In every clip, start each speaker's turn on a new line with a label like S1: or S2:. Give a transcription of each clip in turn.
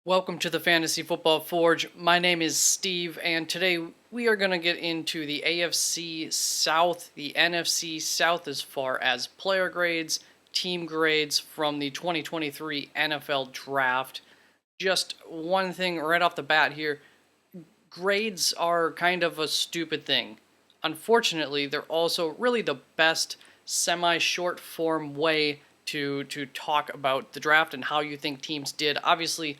S1: Welcome to the Fantasy Football Forge. My name is Steve, and today we are going to get into the AFC South, the NFC South as far as player grades, team grades from the 2023 NFL Draft. Just one thing right off the bat here, grades are kind of a stupid thing. Unfortunately, they're also really the best semi-short form way to talk about the draft and how you think teams did. Obviously,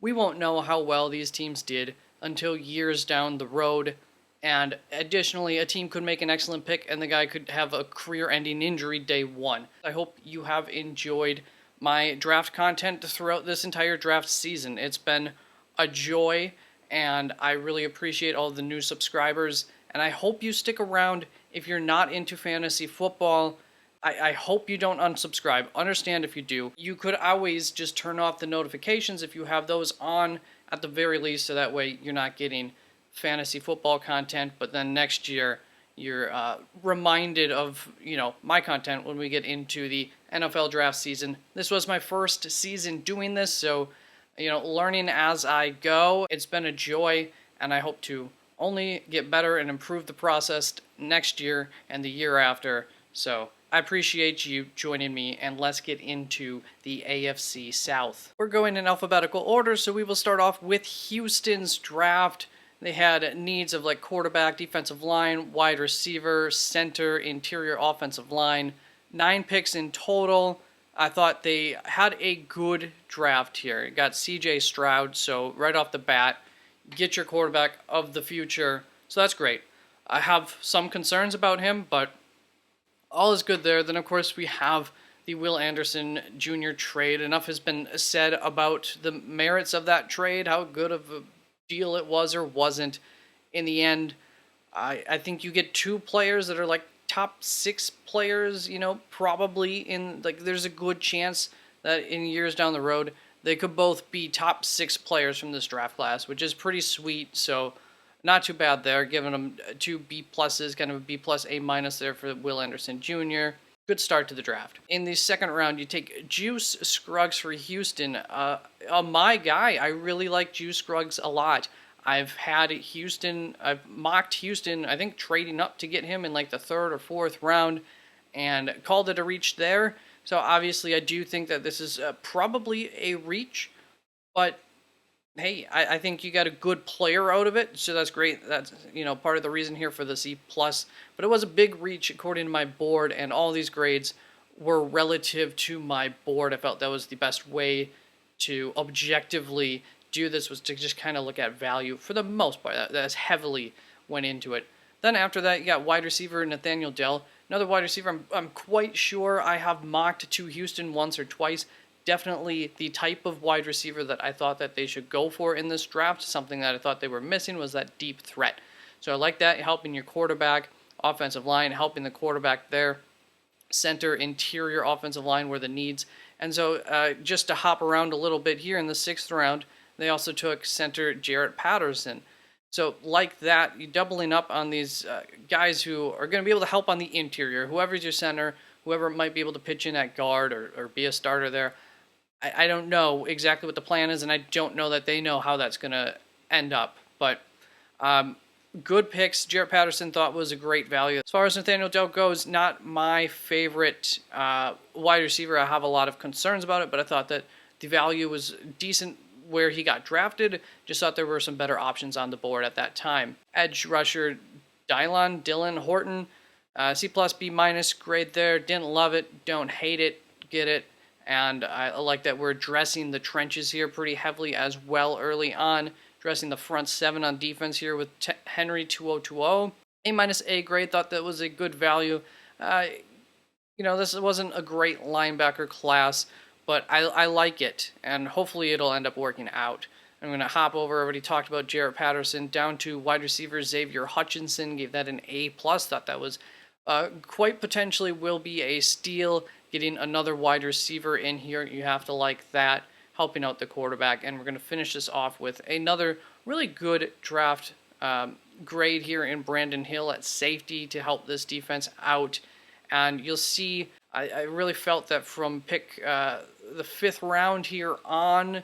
S1: we won't know how well these teams did until years down the road. And additionally, a team could make an excellent pick and the guy could have a career-ending injury day one. I hope you have enjoyed my draft content throughout this entire draft season. It's been a joy, and I really appreciate all the new subscribers. And I hope you stick around if you're not into fantasy football. I hope you don't unsubscribe. Understand if you do. You could always just turn off the notifications if you have those on at the very least, so that way you're not getting fantasy football content, but then next year you're reminded of, my content when we get into the NFL draft season. This was my first season doing this, so, learning as I go. It's been a joy, and I hope to only get better and improve the process next year and the year after. So I appreciate you joining me, and let's get into the AFC South. We're going in alphabetical order, so we will start off with Houston's draft. They had needs of quarterback, defensive line, wide receiver, center, interior offensive line. 9 picks in total. I thought they had a good draft here. You got CJ Stroud, so right off the bat, get your quarterback of the future. So that's great. I have some concerns about him, but all is good there. Then, of course, we have the Will Anderson Jr. trade. Enough has been said about the merits of that trade, how good of a deal it was or wasn't. In the end, I think you get 2 players that are top 6 players, probably in, there's a good chance that in years down the road, they could both be top 6 players from this draft class, which is pretty sweet. So not too bad there, giving them 2 B pluses, kind of a B plus A minus there for Will Anderson Jr. Good start to the draft. In the second round, you take Juice Scruggs for Houston. My guy, I really like Juice Scruggs a lot. I've mocked Houston, I think trading up to get him in the 3rd or 4th round, and called it a reach there. So obviously I do think that this is probably a reach, but hey, I think you got a good player out of it, so that's great. That's, part of the reason here for the C+. But it was a big reach according to my board, and all these grades were relative to my board. I felt that was the best way to objectively do this, was to just kind of look at value for the most part. That's heavily went into it. Then after that, you got wide receiver Nathaniel Dell. Another wide receiver I'm quite sure I have mocked to Houston once or twice. Definitely the type of wide receiver that I thought that they should go for in this draft. Something that I thought they were missing was that deep threat. So I like that, helping your quarterback, offensive line, helping the quarterback there. Center, interior offensive line were the needs. And so just to hop around a little bit here in the 6th round, they also took center Jarrett Patterson. So like that, you're doubling up on these guys who are going to be able to help on the interior. Whoever's your center, whoever might be able to pitch in at guard or be a starter there. I don't know exactly what the plan is, and I don't know that they know how that's going to end up. But good picks. Jarrett Patterson thought was a great value. As far as Nathaniel Dell goes, not my favorite wide receiver. I have a lot of concerns about it, but I thought that the value was decent where he got drafted. Just thought there were some better options on the board at that time. Edge rusher Dylan Horton, C plus B minus grade there. Didn't love it, don't hate it, get it. And I like that we're addressing the trenches here pretty heavily as well early on. Addressing the front 7 on defense here with Henry 2020. A minus A grade, thought that was a good value. This wasn't a great linebacker class, but I like it, and hopefully it'll end up working out. I'm going to hop over, I already talked about Jarrett Patterson, down to wide receiver Xavier Hutchinson, gave that an A+, thought that was quite potentially will be a steal. Getting another wide receiver in here, you have to like that, helping out the quarterback. And we're going to finish this off with another really good draft grade here in Brandon Hill at safety to help this defense out. And you'll see, I really felt that from pick the 5th round here on,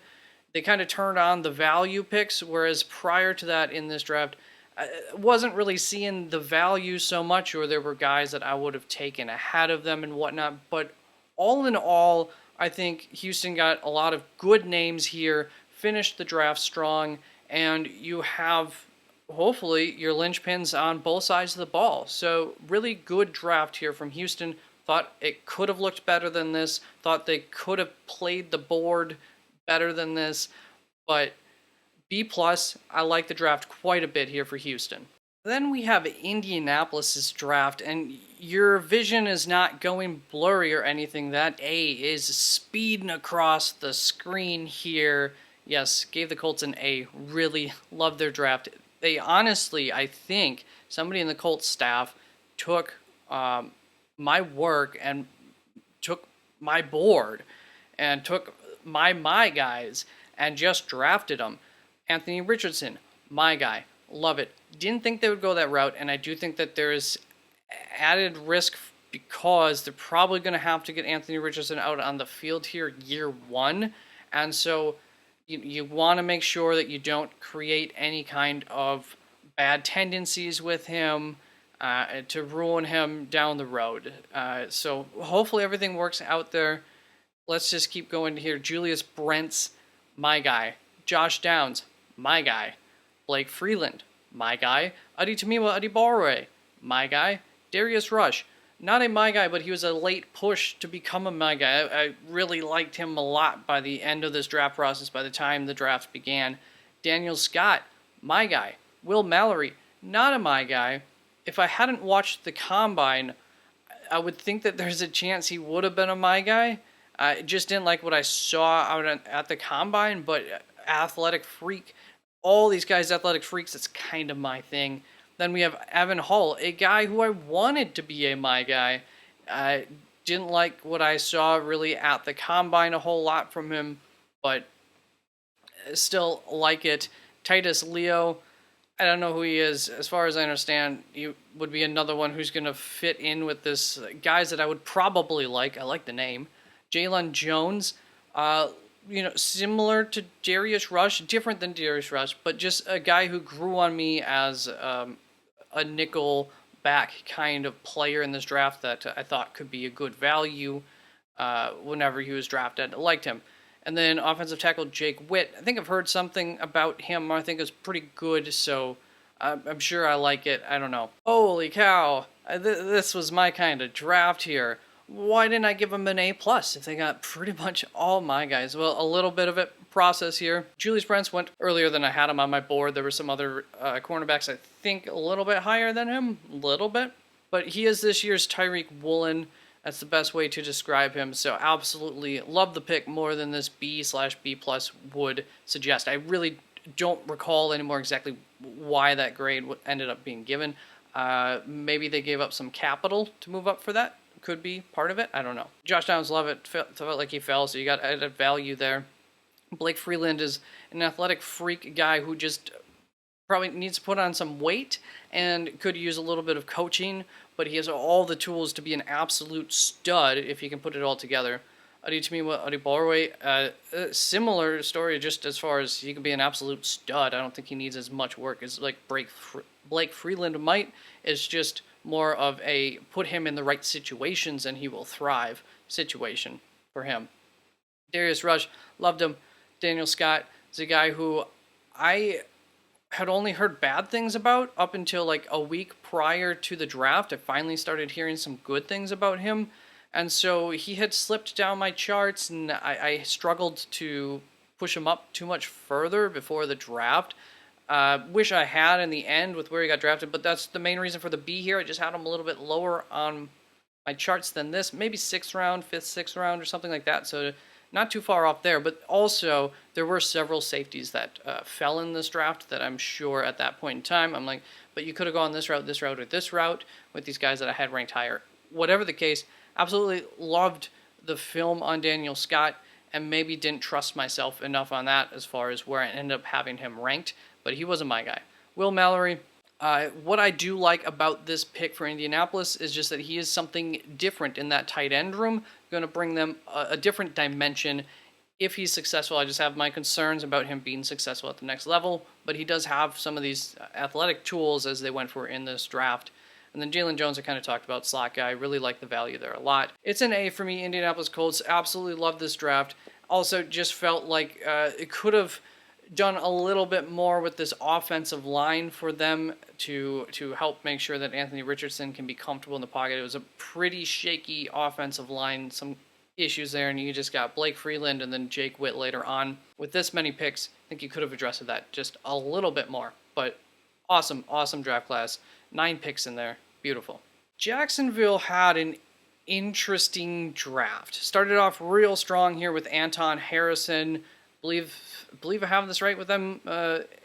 S1: they kind of turned on the value picks, whereas prior to that in this draft, I wasn't really seeing the value so much, or there were guys that I would have taken ahead of them and whatnot. But all in all, I think Houston got a lot of good names here, finished the draft strong, and you have hopefully your linchpins on both sides of the ball. So really good draft here from Houston. Thought it could have looked better than this. Thought they could have played the board better than this. But B plus, I like the draft quite a bit here for Houston. Then we have Indianapolis's draft, and your vision is not going blurry or anything. That A is speeding across the screen here. Yes, gave the Colts an A. Really love their draft. They honestly, I think, somebody in the Colts staff took my work and took my board and took my guys and just drafted them. Anthony Richardson, my guy. Love it. Didn't think they would go that route, and I do think that there is added risk because they're probably going to have to get Anthony Richardson out on the field here year one. And so you want to make sure that you don't create any kind of bad tendencies with him to ruin him down the road. So hopefully everything works out there. Let's just keep going here. Julius Brents, my guy. Josh Downs, my guy. Blake Freeland, my guy. Adetomiwa Adebawore, my guy. Darius Rush, not a my guy, but he was a late push to become a my guy. I really liked him a lot by the end of this draft process, by the time the draft began. Daniel Scott, my guy. Will Mallory, not a my guy. If I hadn't watched the Combine, I would think that there's a chance he would have been a my guy. I just didn't like what I saw out at the Combine, but athletic freak. All these guys, athletic freaks, it's kind of my thing. Then we have Evan Hull, a guy who I wanted to be a my guy. I didn't like what I saw really at the Combine a whole lot from him, but still like it. Titus Leo, I don't know who he is. As far as I understand, he would be another one who's going to fit in with this guys that I would probably like. I like the name. Jalen Jones, similar to Darius Rush, different than Darius Rush, but just a guy who grew on me as a nickel back kind of player in this draft that I thought could be a good value whenever he was drafted. I liked him. And then offensive tackle Jake Witt. I think I've heard something about him. I think it's pretty good, so I'm sure I like it. I don't know. Holy cow. This was my kind of draft here. Why didn't I give them an A+ if they got pretty much all my guys? Well, a little bit of it process here. Julius Brents went earlier than I had him on my board. There were some other cornerbacks I think a little bit higher than him, a little bit. But he is this year's Tyreek Woolen. That's the best way to describe him. So absolutely love the pick more than this B/B+ would suggest. I really don't recall anymore exactly why that grade ended up being given. Maybe they gave up some capital to move up for that. Could be part of it. I don't know. Josh Downs, love it. Felt like he fell, so you got added value there. Blake Freeland is an athletic freak guy who just probably needs to put on some weight and could use a little bit of coaching, but he has all the tools to be an absolute stud if he can put it all together. Adetomiwa Adebawore, similar story just as far as he can be an absolute stud. I don't think he needs as much work as like Blake Freeland might. It's just more of a put him in the right situations and he will thrive situation for him. Darius Rush, loved him. Daniel Scott is a guy who I had only heard bad things about up until like a week prior to the draft. I finally started hearing some good things about him. And so he had slipped down my charts and I struggled to push him up too much further before the draft. Wish I had in the end with where he got drafted, but that's the main reason for the B here. I just had him a little bit lower on my charts than this, maybe 6th round, 5th, 6th round, or something like that. So not too far off there, but also there were several safeties that fell in this draft that I'm sure at that point in time, I'm like, but you could have gone this route, or this route with these guys that I had ranked higher. Whatever the case, absolutely loved the film on Daniel Scott and maybe didn't trust myself enough on that as far as where I ended up having him ranked. But he wasn't my guy. Will Mallory, what I do like about this pick for Indianapolis is just that he is something different in that tight end room, going to bring them a different dimension If he's successful, I just have my concerns about him being successful at the next level, but he does have some of these athletic tools as they went for in this draft. And then Jalen Jones, I kind of talked about, slot guy. I really like the value there a lot. It's an A for me. Indianapolis Colts, absolutely love this draft. Also, just felt like it could have done a little bit more with this offensive line for them to help make sure that Anthony Richardson can be comfortable in the pocket. It was a pretty shaky offensive line, some issues there, and you just got Blake Freeland and then Jake Witt later on. With this many picks, I think you could have addressed that just a little bit more. But awesome draft class. 9 picks in there. Beautiful. Jacksonville had an interesting draft. Started off real strong here with Anton Harrison. Believe I have this right with them.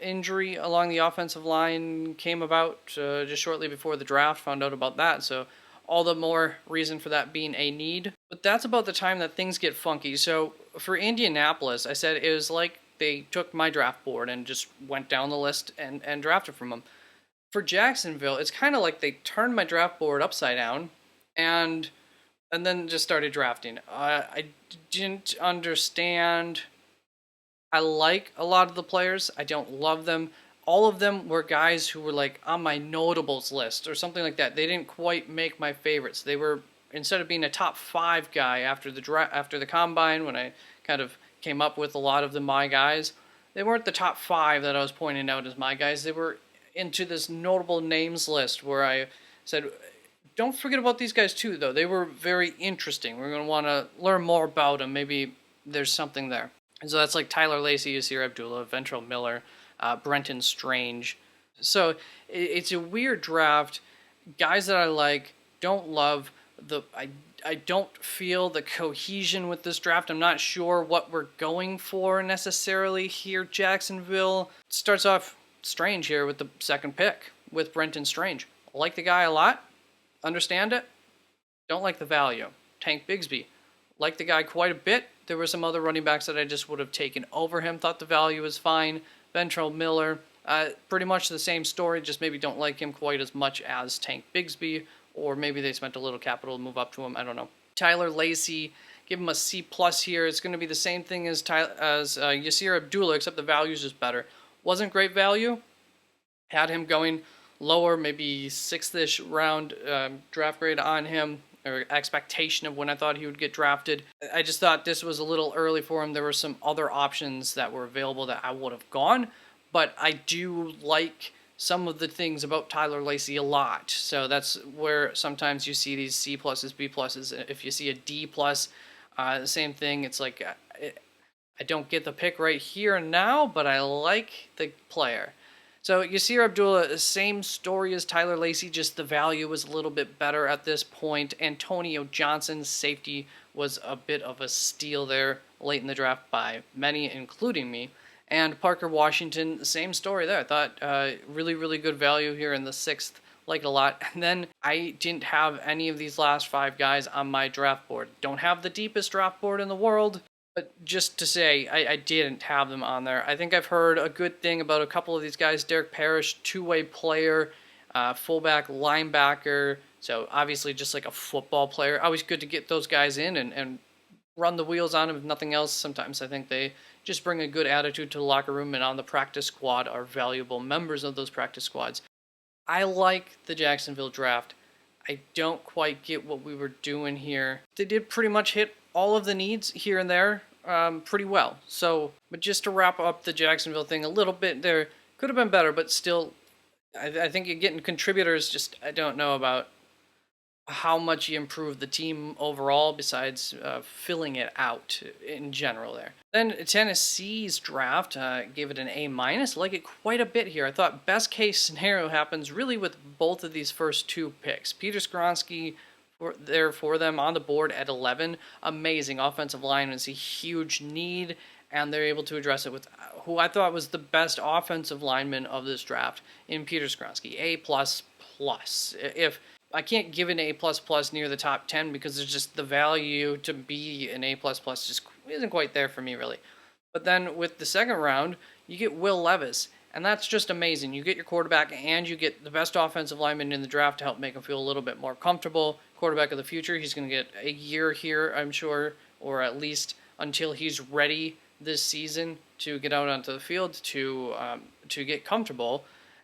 S1: Injury along the offensive line came about just shortly before the draft. Found out about that, so all the more reason for that being a need. But that's about the time that things get funky. So for Indianapolis, I said it was like they took my draft board and just went down the list and drafted from them. For Jacksonville, it's kind of like they turned my draft board upside down and then just started drafting. I didn't understand. I like a lot of the players. I don't love them. All of them were guys who were like on my notables list or something like that. They didn't quite make my favorites. They were, instead of being a top 5 guy after the combine, when I kind of came up with a lot of my guys, they weren't the top 5 that I was pointing out as my guys. They were into this notable names list where I said, don't forget about these guys too, though. They were very interesting. We're going to want to learn more about them. Maybe there's something there. And so that's like Tyler Lacey, Yasir Abdullah, Ventrell Miller, Brenton Strange. So it's a weird draft. Guys that I like, don't love. I don't feel the cohesion with this draft. I'm not sure what we're going for necessarily here, Jacksonville. It starts off strange here with the second pick with Brenton Strange. Like the guy a lot. Understand it. Don't like the value. Tank Bigsby. Like the guy quite a bit. There were some other running backs that I just would have taken over him. Thought the value was fine. Ventrell Miller. Pretty much the same story. Just maybe don't like him quite as much as Tank Bigsby. Or maybe they spent a little capital to move up to him. I don't know. Tyler Lacey. Give him a C+ here. It's going to be the same thing as Yasir Abdullah, except the value is just better. Wasn't great value. Had him going lower, maybe 6th-ish round draft grade on him, or expectation of when I thought he would get drafted. I just thought this was a little early for him. There were some other options that were available that I would have gone, but I do like some of the things about Tyler Lacey a lot. So that's where sometimes you see these C+, B+. If you see a D+, the same thing. It's like I don't get the pick right here and now, but I like the player. So Yasir Abdullah, same story as Tyler Lacey, just the value was a little bit better at this point. Antonio Johnson's safety was a bit of a steal there late in the draft by many, including me. And Parker Washington, the same story there. I thought really, really good value here in the 6th. Liked a lot. And then I didn't have any of these last 5 guys on my draft board. Don't have the deepest draft board in the world. But just to say, I didn't have them on there. I think I've heard a good thing about a couple of these guys. Derek Parrish, 2-way player, fullback, linebacker. So obviously just like a football player. Always good to get those guys in and run the wheels on them, if nothing else. Sometimes I think they just bring a good attitude to the locker room and on the practice squad are valuable members of those practice squads. I like the Jacksonville draft. I don't quite get what we were doing here. They did pretty much hit all of the needs here and there pretty well. So, but just to wrap up the Jacksonville thing a little bit, there could have been better, but still, I think you're getting contributors. Just I don't know about how much you improve the team overall besides filling it out in general there. Then Tennessee's draft gave it an A-. Like it quite a bit here. I thought best case scenario happens really with both of these first 2 picks. Peter Skoronski there for them on the board at 11. Amazing offensive line is a huge need, and they're able to address it with who I thought was the best offensive lineman of this draft in Peter Skoronski. A++. If I can't give an A++ near the top 10 because there's just the value to be an A++ just isn't quite there for me really. But then with the second round, you get Will Levis, and that's just amazing. You get your quarterback and you get the best offensive lineman in the draft to help make him feel a little bit more comfortable. Quarterback of the future, he's going to get a year here, I'm sure, or at least until he's ready this season to get out onto the field to get comfortable.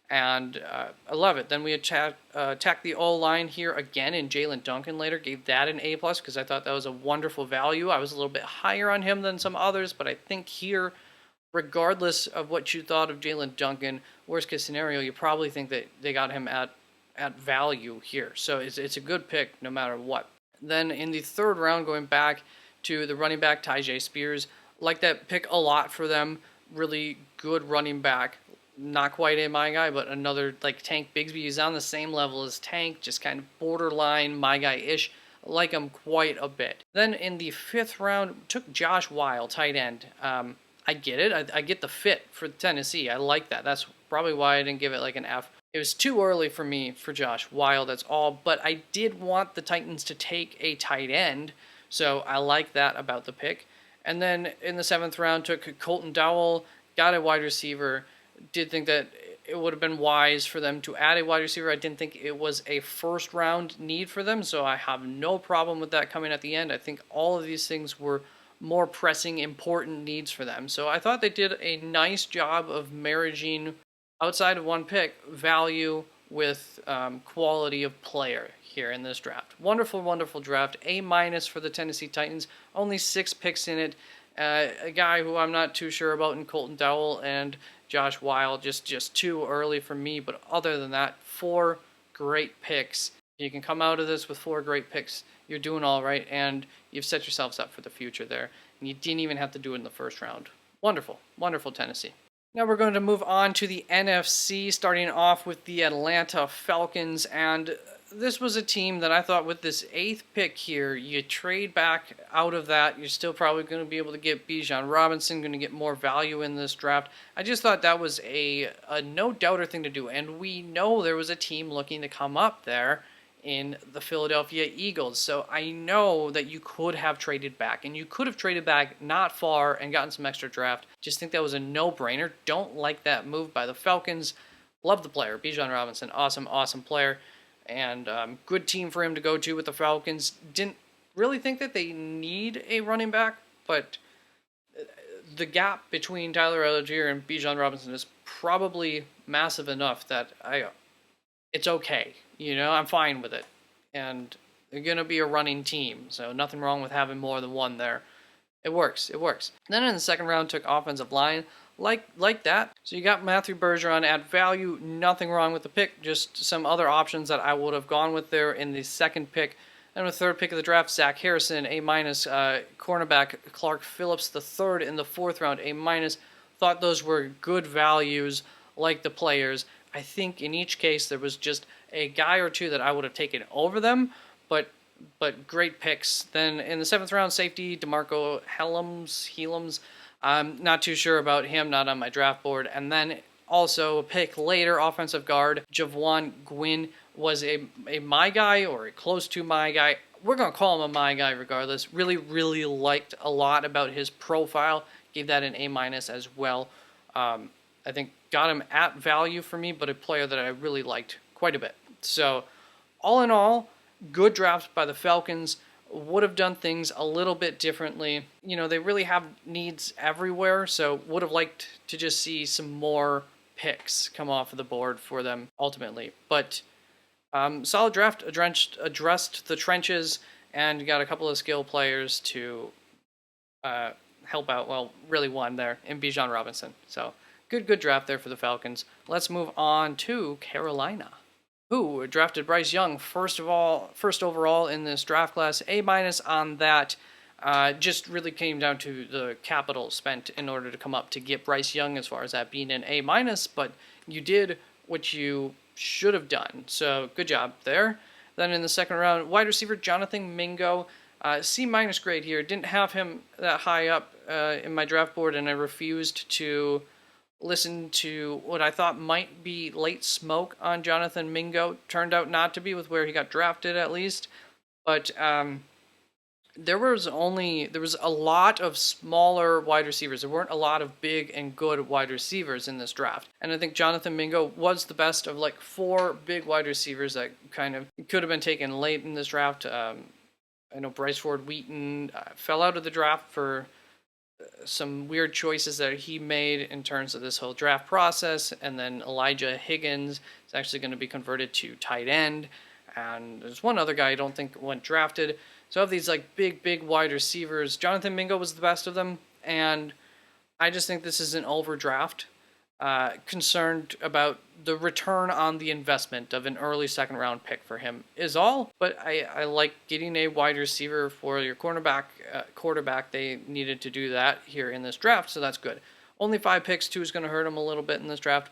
S1: And I love it. Then we attacked the O-line here again, and Jalen Duncan later gave that an A+ because I thought that was a wonderful value. I was a little bit higher on him than some others, but I think here, regardless of what you thought of Jalen Duncan, worst case scenario, you probably think that they got him at value here. So it's a good pick no matter what. Then in the third round, going back to the running back, Tyjae Spears, like that pick a lot for them. Really good running back. Not quite my guy, but another like Tank Bigsby. He's on the same level as Tank, just kind of borderline my guy-ish. Like him quite a bit. Then in the fifth round, took Josh Weil, tight end. I get it. I get the fit for Tennessee. I like that. That's probably why I didn't give it like an F. It was too early for me for Josh Weil, that's all. But I did want the Titans to take a tight end, so I like that about the pick. And then in the seventh round, took Colton Dowell, got a wide receiver. Did think that it would have been wise for them to add a wide receiver. I didn't think it was a first round need for them, so I have no problem with that coming at the end. I think all of these things were more pressing, important needs for them. So I thought they did a nice job of marrying, outside of one pick, value with quality of player here in this draft. Wonderful, wonderful draft. A- for the Tennessee Titans. Only 6 picks in it. A guy who I'm not too sure about in Colton Dowell and Josh Weil, just too early for me. But other than that, 4 great picks. You can come out of this with 4 great picks. You're doing all right, and you've set yourselves up for the future there. And you didn't even have to do it in the first round. Wonderful, wonderful Tennessee. Now we're going to move on to the NFC, starting off with the Atlanta Falcons. And this was a team that I thought with this 8th pick here, you trade back out of that. You're still probably going to be able to get Bijan Robinson, going to get more value in this draft. I just thought that was a no-doubter thing to do. And we know there was a team looking to come up there in the Philadelphia Eagles. So I know that you could have traded back, and you could have traded back not far and gotten some extra draft. Just think that was a no-brainer. Don't like that move by the Falcons. Love the player. Bijan Robinson, awesome player. And good team for him to go to with the Falcons. Didn't really think that they need a running back, but the gap between Tyler Algier and Bijan Robinson is probably massive enough that it's okay. You know, I'm fine with it. And they're going to be a running team, so nothing wrong with having more than one there. It works. Then in the second round, took offensive line. Like that. So you got Matthew Bergeron at value. Nothing wrong with the pick. Just some other options that I would have gone with there in the second pick. And the third pick of the draft, Zach Harrison, A-. Cornerback Clark Phillips the third in the fourth round, A-. Thought those were good values, like the players. I think in each case there was just a guy or two that I would have taken over them, but great picks. Then in the seventh round, safety DeMarco Helms. I'm not too sure about him, not on my draft board. And then also a pick later, offensive guard Javon Gwynn was a my guy or a close to my guy. We're going to call him a my guy regardless. Really liked a lot about his profile. Gave that an A- as well. I think got him at value for me, but a player that I really liked quite a bit. So all in all, good draft by the Falcons. Would have done things a little bit differently. You know, they really have needs everywhere, so would have liked to just see some more picks come off of the board for them ultimately. But solid draft, addressed the trenches, and got a couple of skill players to help out. Well, really one there in Bijan Robinson. So good draft there for the Falcons. Let's move on to Carolina, who drafted Bryce Young first overall in this draft class. A- on that. Just really came down to the capital spent in order to come up to get Bryce Young, as far as that being an A-, but you did what you should have done. So good job there. Then in the second round, wide receiver Jonathan Mingo. C- grade here. Didn't have him that high up in my draft board, and I refused to listen to what I thought might be late smoke on Jonathan Mingo. Turned out not to be, with where he got drafted at least. But there was a lot of smaller wide receivers. There weren't a lot of big and good wide receivers in this draft. And I think Jonathan Mingo was the best of like 4 big wide receivers that kind of could have been taken late in this draft. I know Bryce Ford Wheaton fell out of the draft for some weird choices that he made in terms of this whole draft process. And then Elijah Higgins is actually going to be converted to tight end. And there's one other guy I don't think went drafted. So of these like big wide receivers, Jonathan Mingo was the best of them. And I just think this is an overdraft. Concerned about the return on the investment of an early second round pick for him is all. But I like getting a wide receiver for your quarterback. They needed to do that here in this draft, so that's good. Only 5 picks, 2 is going to hurt him a little bit in this draft.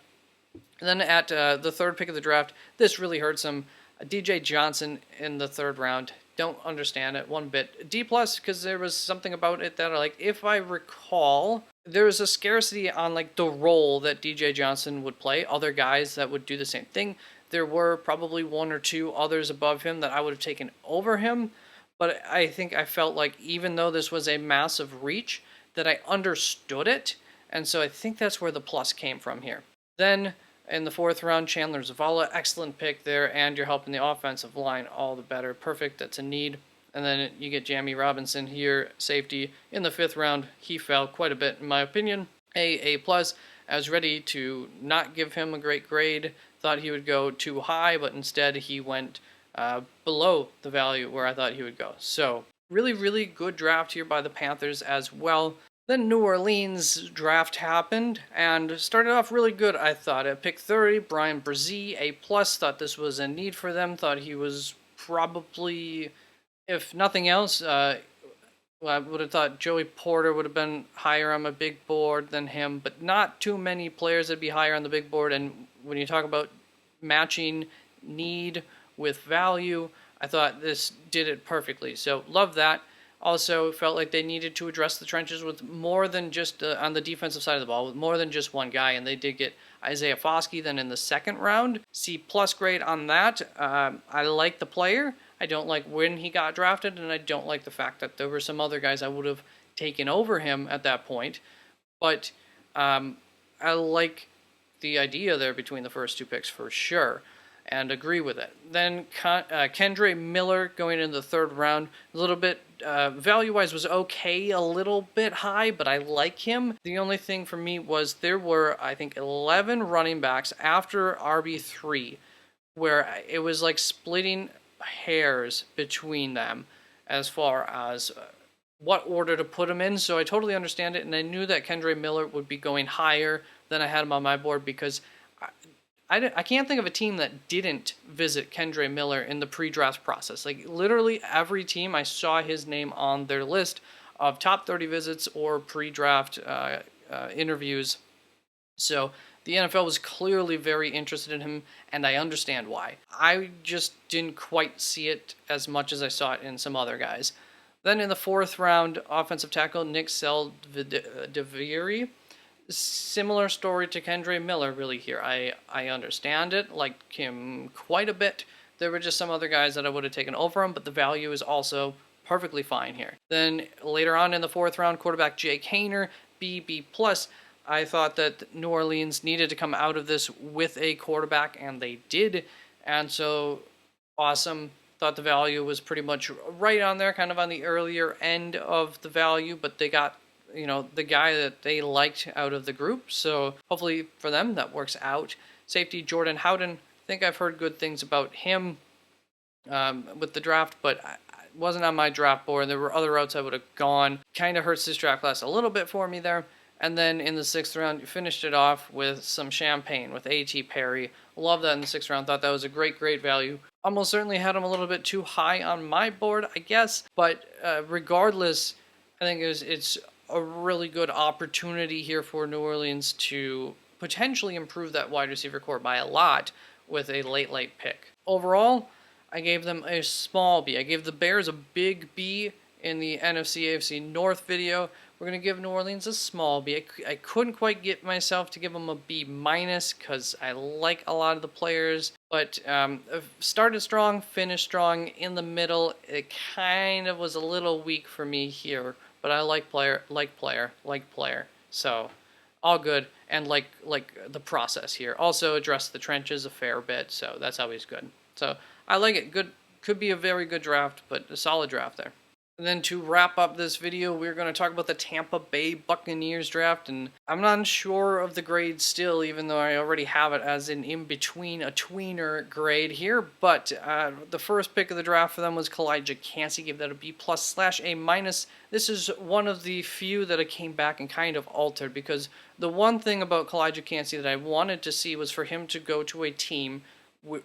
S1: And then at the third pick of the draft, this really hurts him. DJ Johnson in the third round. Don't understand it one bit. D+, because there was something about it that, like, if I recall, there was a scarcity on, like, the role that DJ Johnson would play. Other guys that would do the same thing. There were probably 1 or 2 others above him that I would have taken over him. But I think I felt like even though this was a massive reach, that I understood it. And so I think that's where the plus came from here. Then in the 4th round, Chandler Zavala, excellent pick there, and you're helping the offensive line all the better. Perfect, that's a need. And then you get Jamie Robinson here, safety. In the 5th round, he fell quite a bit, in my opinion. A+. I was ready to not give him a great grade. Thought he would go too high, but instead he went below the value where I thought he would go. So, really good draft here by the Panthers as well. Then New Orleans draft happened and started off really good, I thought. At pick 30, Brian Brzee, A+. Thought this was a need for them. Thought he was probably, if nothing else, I would have thought Joey Porter would have been higher on my big board than him, but not too many players that'd be higher on the big board. And when you talk about matching need with value, I thought this did it perfectly. So love that. Also felt like they needed to address the trenches with more than just on the defensive side of the ball, with more than just one guy, and they did get Isaiah Foskey then in the 2nd round. C+ grade on that. I like the player. I don't like when he got drafted, and I don't like the fact that there were some other guys I would have taken over him at that point. But I like the idea there between the first 2 picks for sure, and agree with it. Then Kendre Miller going into the 3rd round, a little bit value-wise was okay, a little bit high, but I like him. The only thing for me was there were, I think, 11 running backs after RB3 where it was like splitting hairs between them as far as what order to put him in. So I totally understand it, and I knew that Kendre Miller would be going higher than I had him on my board because I can't think of a team that didn't visit Kendre Miller in the pre-draft process. Like, literally every team, I saw his name on their list of top 30 visits or pre-draft interviews. So the NFL was clearly very interested in him, and I understand why. I just didn't quite see it as much as I saw it in some other guys. Then in the 4th round, offensive tackle Nick Seldaviri. Similar story to Kendre Miller, really, here. I understand it, like him quite a bit. There were just some other guys that I would have taken over him, but the value is also perfectly fine here. Then later on in the 4th round, quarterback Jake Haener, B+. I thought that New Orleans needed to come out of this with a quarterback, and they did. And so, awesome. Thought the value was pretty much right on there, kind of on the earlier end of the value, but they got the guy that they liked out of the group. So hopefully for them that works out. Safety Jordan Howden. I think I've heard good things about him with the draft, but it wasn't on my draft board. There were other routes I would have gone. Kind of hurts this draft class a little bit for me there. And then in the 6th round, you finished it off with some champagne with A.T. Perry. Love that in the 6th round. Thought that was a great value. Almost certainly had him a little bit too high on my board, I guess. But regardless, I think it's a really good opportunity here for New Orleans to potentially improve that wide receiver core by a lot with a late pick. Overall, I gave them a small B. I gave the Bears a big B in the NFC AFC North video. We're going to give New Orleans a small B. I couldn't quite get myself to give them a B- because I like a lot of the players, but started strong, finished strong. In the middle, it kind of was a little weak for me here. But I like player. So, all good, and like the process here. Also address the trenches a fair bit, so that's always good. So, I like it. Good, could be a very good draft, but a solid draft there. And then to wrap up this video, we're going to talk about the Tampa Bay Buccaneers draft. And I'm not sure of the grade still, even though I already have it as an in-between, a tweener grade here. But the first pick of the draft for them was Kalijah Cansey. Give that a B+/A-. This is one of the few that I came back and kind of altered, because the one thing about Kalijah Cansey that I wanted to see was for him to go to a team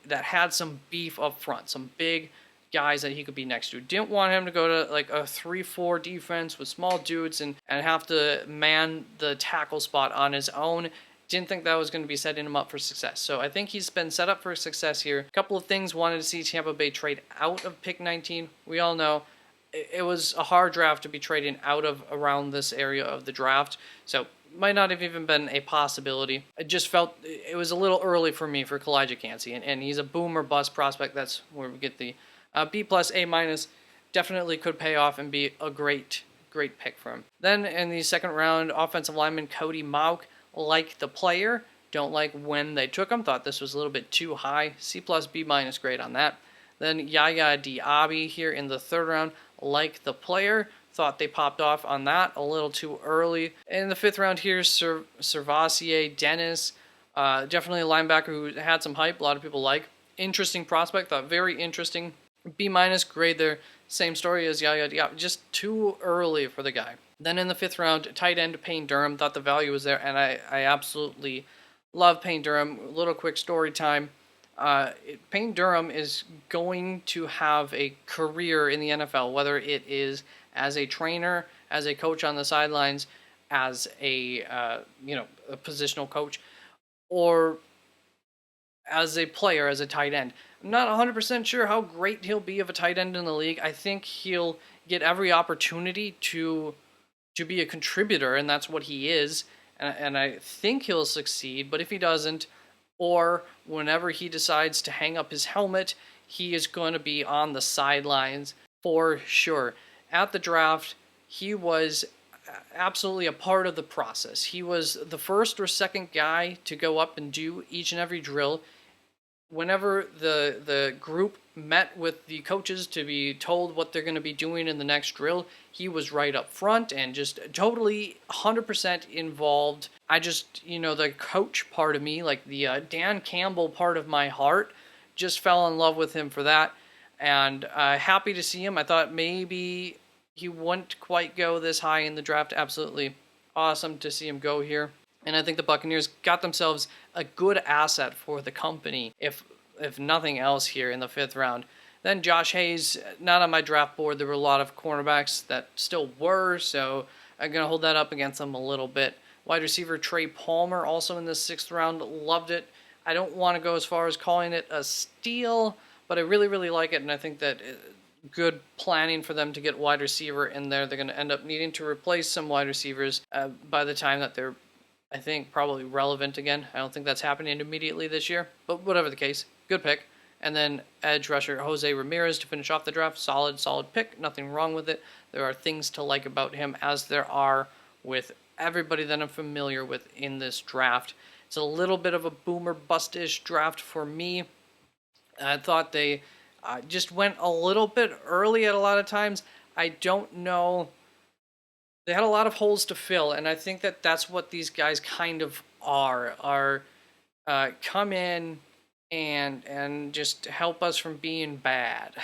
S1: that had some beef up front, some big guys that he could be next to. Didn't want him to go to like a 3-4 defense with small dudes and have to man the tackle spot on his own. Didn't think that was going to be setting him up for success. So I think he's been set up for success here. A couple of things: wanted to see Tampa Bay trade out of pick 19. We all know it was a hard draft to be trading out of around this area of the draft. So might not have even been a possibility. I just felt it was a little early for me for Kalijah Cansey, and he's a boom or bust prospect. That's where we get the B+/A-. Definitely could pay off and be a great pick for him. Then in the second round, offensive lineman Cody Mauch. Like the player, don't like when they took him. Thought this was a little bit too high. C+/B- grade on that. Then Yaya Diaby here in the third round. Like the player, thought they popped off on that a little too early. In the fifth round here, Servassier Dennis. Definitely a linebacker who had some hype. A lot of people like. Interesting prospect. Thought very interesting. B- grade there. Same story as Yaya Diaby. Just too early for the guy. Then in the fifth round, tight end Payne Durham. Thought the value was there, and I absolutely love Payne Durham. A little quick story time. Payne Durham is going to have a career in the NFL, whether it is as a trainer, as a coach on the sidelines, as a a positional coach, or as a player, as a tight end. I'm not 100% sure how great he'll be of a tight end in the league. I think he'll get every opportunity to be a contributor, and that's what he is. And I think he'll succeed, but if he doesn't, or whenever he decides to hang up his helmet, he is going to be on the sidelines for sure. At the draft, he was absolutely a part of the process. He was the first or second guy to go up and do each and every drill. Whenever the group met with the coaches to be told what they're going to be doing in the next drill, he was right up front and just totally 100% involved. I just, the coach part of me, like the Dan Campbell part of my heart, just fell in love with him for that. And happy to see him. I thought maybe he wouldn't quite go this high in the draft. Absolutely awesome to see him go here. And I think the Buccaneers got themselves a good asset for the company, if nothing else, here in the fifth round. Then Josh Hayes, not on my draft board. There were a lot of cornerbacks that still were, so I'm going to hold that up against them a little bit. Wide receiver Trey Palmer, also in the sixth round, loved it. I don't want to go as far as calling it a steal, but I really, really like it, and I think that good planning for them to get wide receiver in there. They're going to end up needing to replace some wide receivers by the time that they're, I think, probably relevant again. I don't think that's happening immediately this year, but whatever the case, good pick. And then edge rusher Jose Ramirez to finish off the draft. Solid pick. Nothing wrong with it. There are things to like about him, as there are with everybody that I'm familiar with in this draft. It's a little bit of a boomer bust-ish draft for me. I thought they just went a little bit early at a lot of times. I don't know. They had a lot of holes to fill, and I think that that's what these guys kind of are come in and just help us from being bad.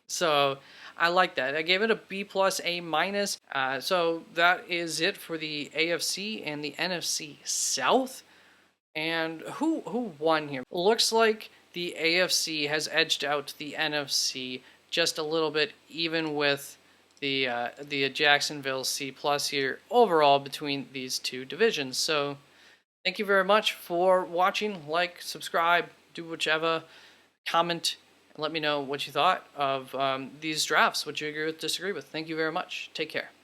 S1: So I like that. I gave it a B+/A-. So that is it for the AFC and the NFC South. And who won here? Looks like the AFC has edged out the NFC just a little bit, even with the Jacksonville C+ here overall between these two divisions. So thank you very much for watching. Like, subscribe, do whichever, comment, and let me know what you thought of these drafts, what you agree with, disagree with. Thank you very much. Take care.